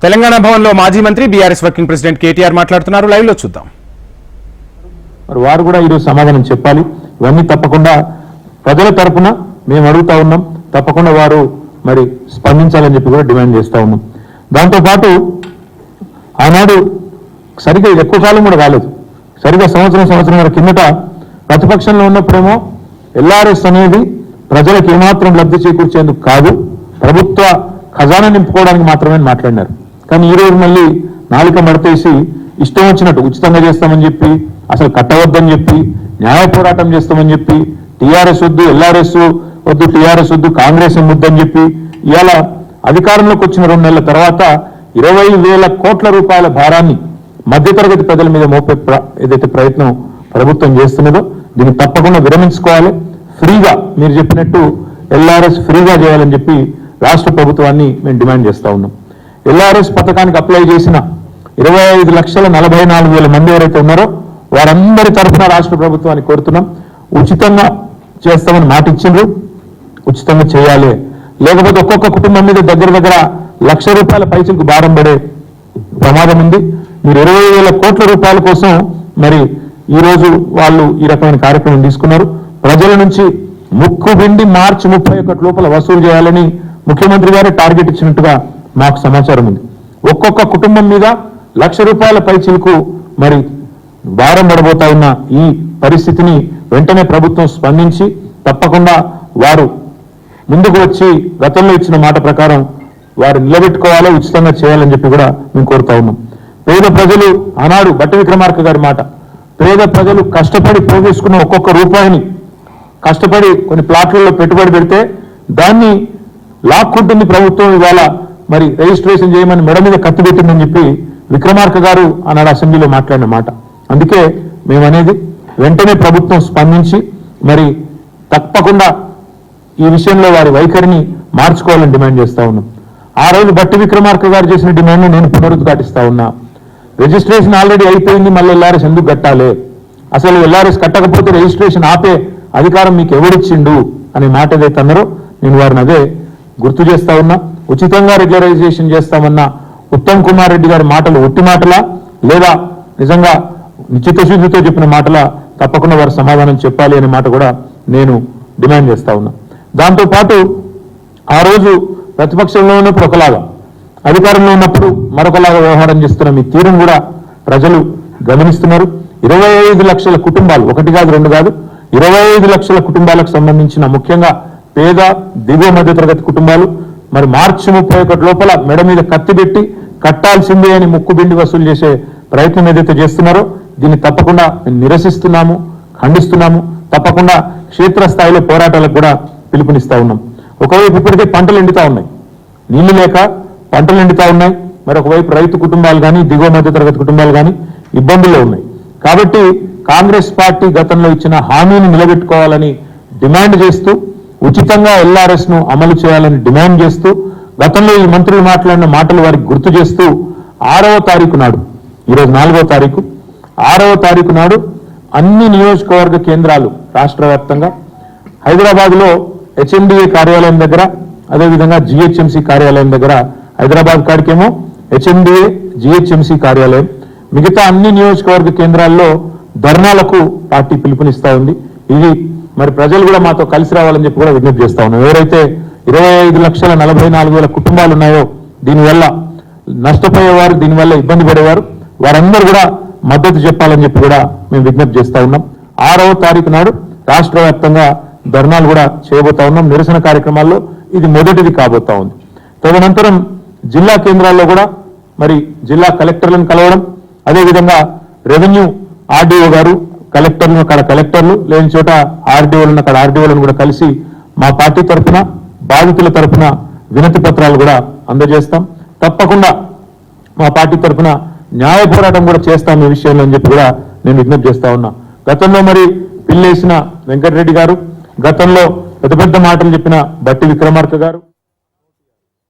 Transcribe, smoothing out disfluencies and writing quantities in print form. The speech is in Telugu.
తెలంగాణ భవన్లో మాజీ మంత్రి బీఆర్ఎస్ వర్కింగ్ ప్రెసిడెంట్ కేటీఆర్ మాట్లాడుతున్నారు. లైవ్ లో చూద్దాం. మరి వారు కూడా ఈరోజు సమాధానం చెప్పాలి. ఇవన్నీ తప్పకుండా ప్రజల తరపున మేము అడుగుతా ఉన్నాం. తప్పకుండా వారు మరి స్పందించాలని చెప్పి కూడా డిమాండ్ చేస్తా ఉన్నాం. దాంతోపాటు ఆనాడు సరిగ్గా ఎక్కువ కాలం కూడా కాలేదు, సరిగ్గా సంవత్సరం కిందట ప్రతిపక్షంలో ఉన్నప్పుడేమో ఎల్ఆర్ఎస్ అనేది ప్రజలకు ఏమాత్రం లబ్ధి చేకూర్చేందుకు కాదు, ప్రభుత్వ ఖజానా నింపుకోవడానికి మాత్రమే మాట్లాడినారు. కానీ ఈ రోజు మళ్ళీ నాలుక మడతేసి ఇష్టం వచ్చినట్టు ఉచితంగా చేస్తామని చెప్పి, అసలు కట్టవద్దని చెప్పి, న్యాయ పోరాటం చేస్తామని చెప్పి, టీఆర్ఎస్ వద్దు, ఎల్ఆర్ఎస్ వద్దు, టీఆర్ఎస్ వద్దు, కాంగ్రెస్ ముద్దని చెప్పి ఇవాళ అధికారంలోకి వచ్చిన 2 నెలల తర్వాత 20,000 కోట్ల రూపాయల భారాన్ని మధ్యతరగతి ప్రజల మీద మోపే ఏదైతే ప్రయత్నం ప్రభుత్వం చేస్తున్నదో దీన్ని తప్పకుండా విరమించుకోవాలి. ఫ్రీగా మీరు చెప్పినట్టు ఎల్ఆర్ఎస్ ఫ్రీగా చేయాలని చెప్పి రాష్ట్ర ప్రభుత్వాన్ని మేము డిమాండ్ చేస్తా ఉన్నాం. ఎల్ఆర్ఎస్ పథకానికి అప్లై చేసిన 25,44,000 మంది ఎవరైతే ఉన్నారో వారందరి తరఫున రాష్ట్ర ప్రభుత్వాన్ని కోరుతున్నాం. ఉచితంగా చేస్తామని మాట ఇచ్చిండ్రు, ఉచితంగా చేయాలి. లేకపోతే ఒక్కొక్క కుటుంబం మీద దగ్గర ₹1,00,000 పైసలకు భారం పడే ప్రమాదం ఉంది. మీరు 20,000 కోట్ల రూపాయల కోసం మరి ఈ రోజు వాళ్ళు ఈ రకమైన కార్యక్రమం తీసుకున్నారు. ప్రజల నుంచి ముక్కు పిండి మార్చి 31 లోపల వసూలు చేయాలని ముఖ్యమంత్రి గారు టార్గెట్ ఇచ్చినట్టుగా మాకు సమాచారం ఉంది. ఒక్కొక్క కుటుంబం మీద ₹1,00,000 పైచిలకు మరి భారం పడబోతా ఉన్న ఈ పరిస్థితిని వెంటనే ప్రభుత్వం స్పందించి తప్పకుండా వారు ముందుకు వచ్చి గతంలో ఇచ్చిన మాట ప్రకారం వారు నిలబెట్టుకోవాలో ఉచితంగా చేయాలని చెప్పి కూడా మేము కోరుతా ఉన్నాం. పేద ప్రజలు ఆనాడు బట్టి విక్రమార్క గారి మాట, పేద ప్రజలు కష్టపడి పోగేసుకున్న ఒక్కొక్క రూపాయిని కష్టపడి కొన్ని ప్లాట్లలో పెట్టుబడి పెడితే దాన్ని లాక్కుంటుంది ప్రభుత్వం. ఇవాళ మరి రిజిస్ట్రేషన్ చేయమని మెడ మీద కత్తి పెట్టిందని చెప్పి విక్రమార్క గారు ఆనాడు అసెంబ్లీలో మాట్లాడిన మాట. అందుకే మేమనేది వెంటనే ప్రభుత్వం స్పందించి మరి తప్పకుండా ఈ విషయంలో వారి వైఖరిని మార్చుకోవాలని డిమాండ్ చేస్తా ఉన్నాం. ఆ రోజు బట్టి విక్రమార్క గారు చేసిన డిమాండ్ను నేను పునరుద్ఘాటిస్తా ఉన్నా. రిజిస్ట్రేషన్ ఆల్రెడీ అయిపోయింది, మళ్ళీ ఎల్ఆర్ఎస్ ఎందుకు కట్టాలి, అసలు ఎల్ఆర్ఎస్ కట్టకపోతే రిజిస్ట్రేషన్ ఆపే అధికారం మీకు ఎవరిచ్చిండు అనే మాట ఏదైతే అన్నారో నేను వారిని అదే గుర్తు చేస్తా ఉన్నా. ఉచితంగా రెగ్యులరైజేషన్ చేస్తామన్న ఉత్తమ్ కుమార్ రెడ్డి గారి మాటలు ఒట్టి మాటలా లేదా నిజంగా చిత్తశుద్ధితో చెప్పిన మాటలా తప్పకుండా వారు సమాధానం చెప్పాలి అనే మాట కూడా నేను డిమాండ్ చేస్తా ఉన్నా. దాంతోపాటు ఆ రోజు ప్రతిపక్షంలో ఉన్నప్పుడు ఒకలాగా, అధికారంలో ఉన్నప్పుడు మరొకలాగా వ్యవహారం చేస్తున్న మీ తీరును కూడా ప్రజలు గమనిస్తున్నారు. 25 లక్షల కుటుంబాలు, 1 కాదు 2 కాదు, 25 లక్షల కుటుంబాలకు సంబంధించిన ముఖ్యంగా పేద దిగువ మధ్యతరగతి కుటుంబాలు మరి మార్చి 31 లోపల మెడ మీద కత్తి పెట్టి కట్టాల్సిందే అని ముక్కు బిండి వసూలు చేసే ప్రయత్నం ఏదైతే చేస్తున్నారో దీన్ని తప్పకుండా నిరసిస్తున్నాము, ఖండిస్తున్నాము. తప్పకుండా క్షేత్రస్థాయిలో పోరాటాలకు కూడా పిలుపునిస్తా ఉన్నాం. ఒకవైపు ఇప్పటికే పంటలు ఎండుతా ఉన్నాయి, నీళ్లు లేక పంటలు ఎండుతా ఉన్నాయి. మరి ఒకవైపు రైతు కుటుంబాలు కానీ దిగువ మధ్యతరగతి కుటుంబాలు కానీ ఇబ్బందుల్లో ఉన్నాయి. కాబట్టి కాంగ్రెస్ పార్టీ గతంలో ఇచ్చిన హామీని నిలబెట్టుకోవాలని డిమాండ్ చేస్తూ, ఉచితంగా ఎల్ఆర్ఎస్ ను అమలు చేయాలని డిమాండ్ చేస్తూ, గతంలో ఈ మంత్రులు మాట్లాడిన మాటలు వారికి గుర్తు చేస్తూ 6వ తారీఖు నాడు, ఈరోజు 4వ తారీఖు, 6వ తారీఖు నాడు అన్ని నియోజకవర్గ కేంద్రాలు రాష్ట్ర వ్యాప్తంగా హైదరాబాద్లో హెచ్ఎండిఏ కార్యాలయం దగ్గర, అదేవిధంగా జిహెచ్ఎంసీ కార్యాలయం దగ్గర, హైదరాబాద్ కాడికేమో హెచ్ఎండిఏ జిహెచ్ఎంసీ కార్యాలయం, మిగతా అన్ని నియోజకవర్గ కేంద్రాల్లో ధర్నాలకు పార్టీ పిలుపునిస్తా ఉంది. ఇది మరి ప్రజలు కూడా మాతో కలిసి రావాలని చెప్పి కూడా విజ్ఞప్తి చేస్తా ఉన్నాం. ఎవరైతే 25,44,000 కుటుంబాలు ఉన్నాయో దీనివల్ల నష్టపోయేవారు, దీనివల్ల ఇబ్బంది పడేవారు, వారందరూ కూడా మద్దతు చెప్పాలని చెప్పి కూడా మేము విజ్ఞప్తి చేస్తా ఉన్నాం. 6వ తారీఖు నాడు రాష్ట్ర వ్యాప్తంగా ధర్నాలు కూడా చేయబోతా ఉన్నాం. నిరసన కార్యక్రమాల్లో ఇది మొదటిది కాబోతా ఉంది. తదనంతరం జిల్లా కేంద్రాల్లో కూడా మరి జిల్లా కలెక్టర్లను కలవడం, అదేవిధంగా రెవెన్యూ ఆర్డీఓ గారు కలెక్టర్లు అక్కడ కలెక్టర్లు, లేని చోట ఆర్డీఓలను అక్కడ ఆర్డీఓలను కూడా కలిసి మా పార్టీ తరఫున బాధితుల తరఫున వినతి పత్రాలు కూడా అందజేస్తాం. తప్పకుండా మా పార్టీ తరఫున న్యాయ పోరాటం కూడా చేస్తాం ఈ విషయంలో అని చెప్పి కూడా నేను విజ్ఞప్తి చేస్తా ఉన్నా. గతంలో మరి పిల్లేసిన వెంకటరెడ్డి గారు, గతంలో పెద్ద పెద్ద మాటలు చెప్పిన బట్టి విక్రమార్క గారు,